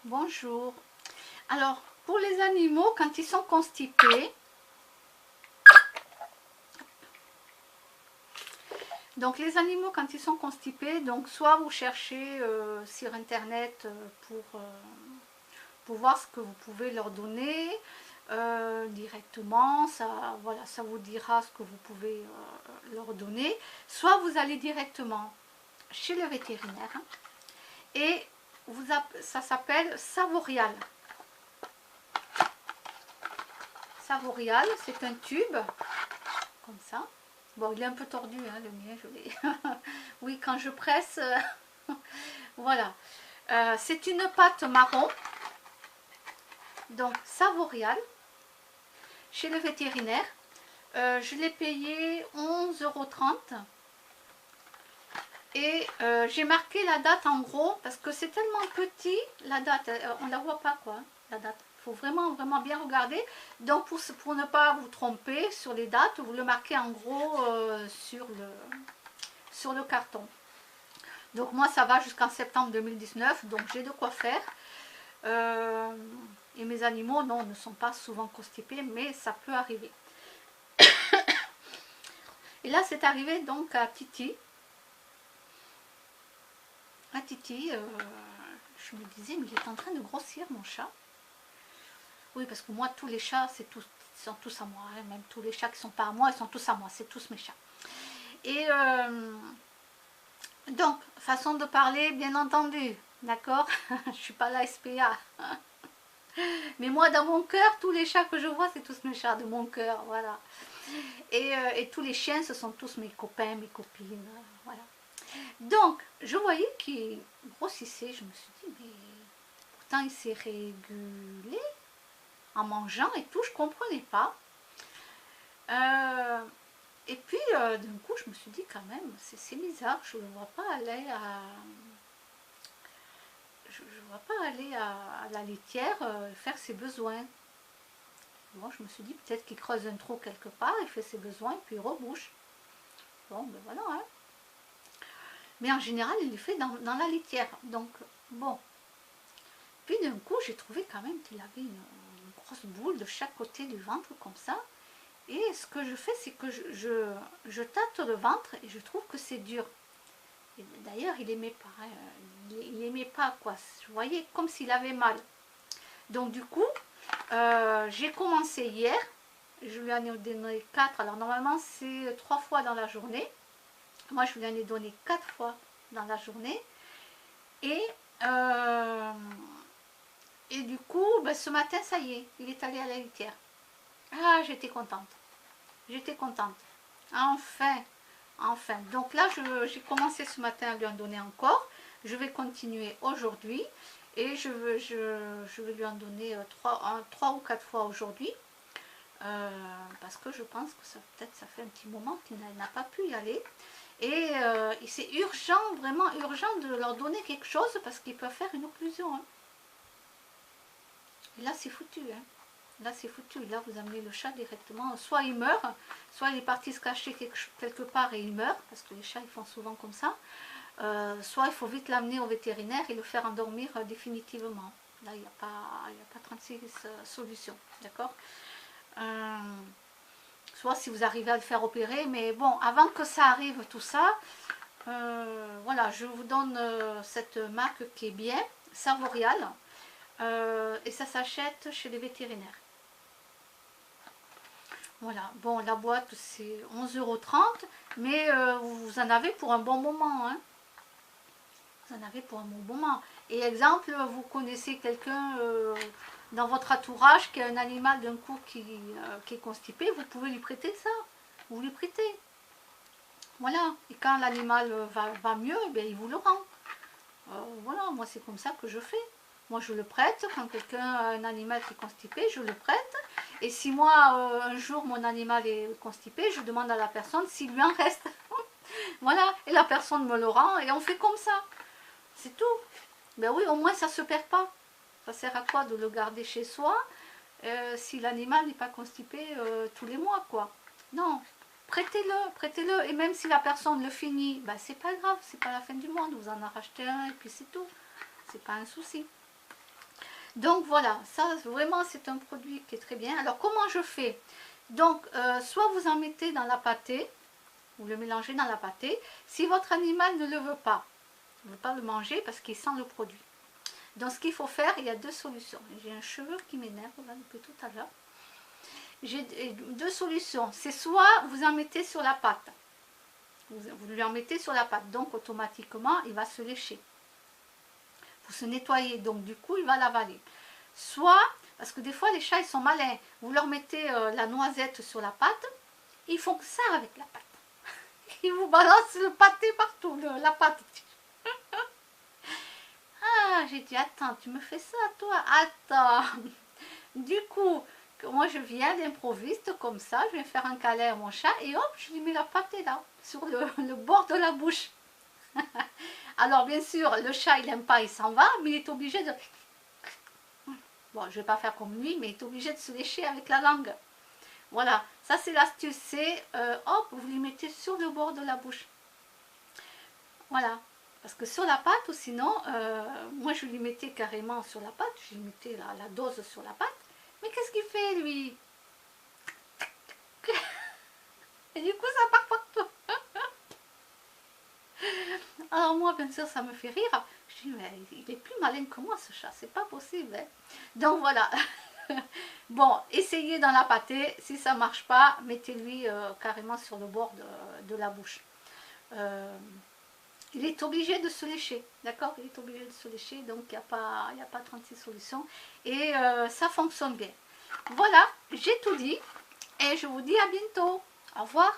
Bonjour. Alors, pour les animaux, quand ils sont constipés, donc les animaux quand ils sont constipés, donc soit vous cherchez sur internet pour voir ce que vous pouvez leur donner directement, ça, voilà, ça vous dira ce que vous pouvez leur donner, soit vous allez directement chez le vétérinaire et ça s'appelle Savorial. Savorial, c'est un tube, comme ça. Bon, il est un peu tordu, hein, le mien, je l'ai. Oui, quand je presse, voilà. C'est une pâte marron, donc Savorial, chez le vétérinaire. Je l'ai payé 11,30 €. Et j'ai marqué la date en gros, parce que c'est tellement petit, la date, on ne la voit pas, quoi, hein, la date. Il faut vraiment, vraiment bien regarder. Donc, pour ne pas vous tromper sur les dates, vous le marquez en gros sur le carton. Donc, moi, ça va jusqu'en septembre 2019, donc j'ai de quoi faire. Et mes animaux, non, ne sont pas souvent constipés, mais ça peut arriver. Et là, c'est arrivé donc à Titi. À Titi, je me disais, mais il est en train de grossir, mon chat. Oui, parce que moi, tous les chats, ils sont tous à moi. Hein. Même tous les chats qui ne sont pas à moi, ils sont tous à moi. C'est tous mes chats. Et donc, façon de parler, bien entendu. D'accord. Je ne suis pas la SPA. Mais moi, dans mon cœur, tous les chats que je vois, c'est tous mes chats de mon cœur. Voilà. Et tous les chiens, ce sont tous mes copains, mes copines. Voilà. Donc, je voyais qu'il grossissait. Je me suis dit, mais pourtant, il s'est régulé en mangeant et tout, je ne comprenais pas. Et puis, d'un coup, je me suis dit quand même, c'est bizarre, je ne le vois pas aller à... Je ne vois pas aller à la laitière faire ses besoins. Bon, je me suis dit, peut-être qu'il creuse un trou quelque part, il fait ses besoins, puis il rebouche. Bon, ben voilà, hein. Mais en général, il les fait dans la laitière. Donc, bon. Puis d'un coup, j'ai trouvé quand même qu'il avait une grosse boule de chaque côté du ventre, comme ça. Et ce que je fais, c'est que je tâte le ventre et je trouve que c'est dur. D'ailleurs, il n'aimait pas. Hein. Il n'aimait pas, quoi. Je voyais comme s'il avait mal. Donc, du coup, j'ai commencé hier. Je lui en ai donné 4. Alors, normalement, c'est 3 fois dans la journée. Moi, je lui en ai donné 4 fois dans la journée. Et, du coup, ben, ce matin, ça y est, il est allé à la litière. Ah, j'étais contente. J'étais contente. Enfin, enfin. Donc là, j'ai commencé ce matin à lui en donner encore. Je vais continuer aujourd'hui. Et je vais lui en donner 3 ou 4 fois aujourd'hui. Parce que je pense que peut-être ça fait un petit moment qu'il n'a pas pu y aller. Et c'est urgent, vraiment urgent de leur donner quelque chose parce qu'ils peuvent faire une occlusion. Hein. Et là, c'est foutu. Hein. Là, c'est foutu. Là, vous amenez le chat directement. Soit il meurt, soit il est parti se cacher quelque part et il meurt, parce que les chats, ils font souvent comme ça. Soit il faut vite l'amener au vétérinaire et le faire endormir définitivement. Là, il n'y a pas 36 solutions. D'accord. Soit si vous arrivez à le faire opérer, mais bon, avant que ça arrive, tout ça, voilà, je vous donne cette marque qui est bien, Savorial, et ça s'achète chez les vétérinaires. Voilà, bon, la boîte c'est 11,30 €, mais vous en avez pour un bon moment. Hein. Vous en avez pour un bon moment. Et exemple, vous connaissez quelqu'un dans votre entourage qui a un animal d'un coup qui est constipé, vous pouvez lui prêter ça. Vous lui prêtez. Voilà. Et quand l'animal va mieux, eh bien, il vous le rend. Voilà, moi c'est comme ça que je fais. Moi je le prête, quand quelqu'un a un animal qui est constipé, je le prête. Et si moi, un jour, mon animal est constipé, je demande à la personne s'il lui en reste. Voilà, et la personne me le rend, et on fait comme ça. C'est tout. Ben oui, au moins ça ne se perd pas. Ça sert à quoi de le garder chez soi si l'animal n'est pas constipé tous les mois, quoi. Non, prêtez-le, prêtez-le. Et même si la personne le finit, ben c'est pas grave, c'est pas la fin du monde. Vous en rachetez un et puis c'est tout. C'est pas un souci. Donc voilà, ça vraiment c'est un produit qui est très bien. Alors comment je fais? Donc soit vous en mettez dans la pâtée, vous le mélangez dans la pâtée. Si votre animal ne le veut pas, ne veut pas le manger parce qu'il sent le produit. Donc ce qu'il faut faire, il y a deux solutions. J'ai un cheveu qui m'énerve là depuis tout à l'heure. J'ai deux solutions. C'est soit vous en mettez sur la pâte. Vous lui en mettez sur la pâte. Donc automatiquement, il va se lécher. Vous se nettoyez. Donc du coup, il va l'avaler. Soit, parce que des fois les chats ils sont malins. Vous leur mettez la noisette sur la pâte. Ils font ça avec la pâte. Ils vous balancent le pâté partout, la pâte. Ah, j'ai dit, attends, tu me fais ça, toi? Attends. Du coup, moi, je viens d'improviste comme ça. Je vais faire un câlin à mon chat et hop, je lui mets la pâtée là, sur le bord de la bouche. Alors, bien sûr, le chat, il n'aime pas, il s'en va, mais il est obligé de... Bon, je ne vais pas faire comme lui, mais il est obligé de se lécher avec la langue. Voilà, ça c'est l'astuce, c'est hop, vous lui mettez sur le bord de la bouche. Voilà, parce que sur la pâte, ou sinon, moi je lui mettais carrément sur la pâte, je lui mettais la dose sur la pâte. Mais qu'est-ce qu'il fait lui? Et du coup ça part partout. Alors moi bien sûr ça me fait rire. Je dis mais il est plus malin que moi ce chat, c'est pas possible. Hein. Donc voilà. Bon, essayez dans la pâtée, si ça marche pas, mettez-lui carrément sur le bord de la bouche. Il est obligé de se lécher, d'accord? Il est obligé de se lécher, donc il n'y a pas 36 solutions. Et ça fonctionne bien. Voilà, j'ai tout dit et je vous dis à bientôt. Au revoir.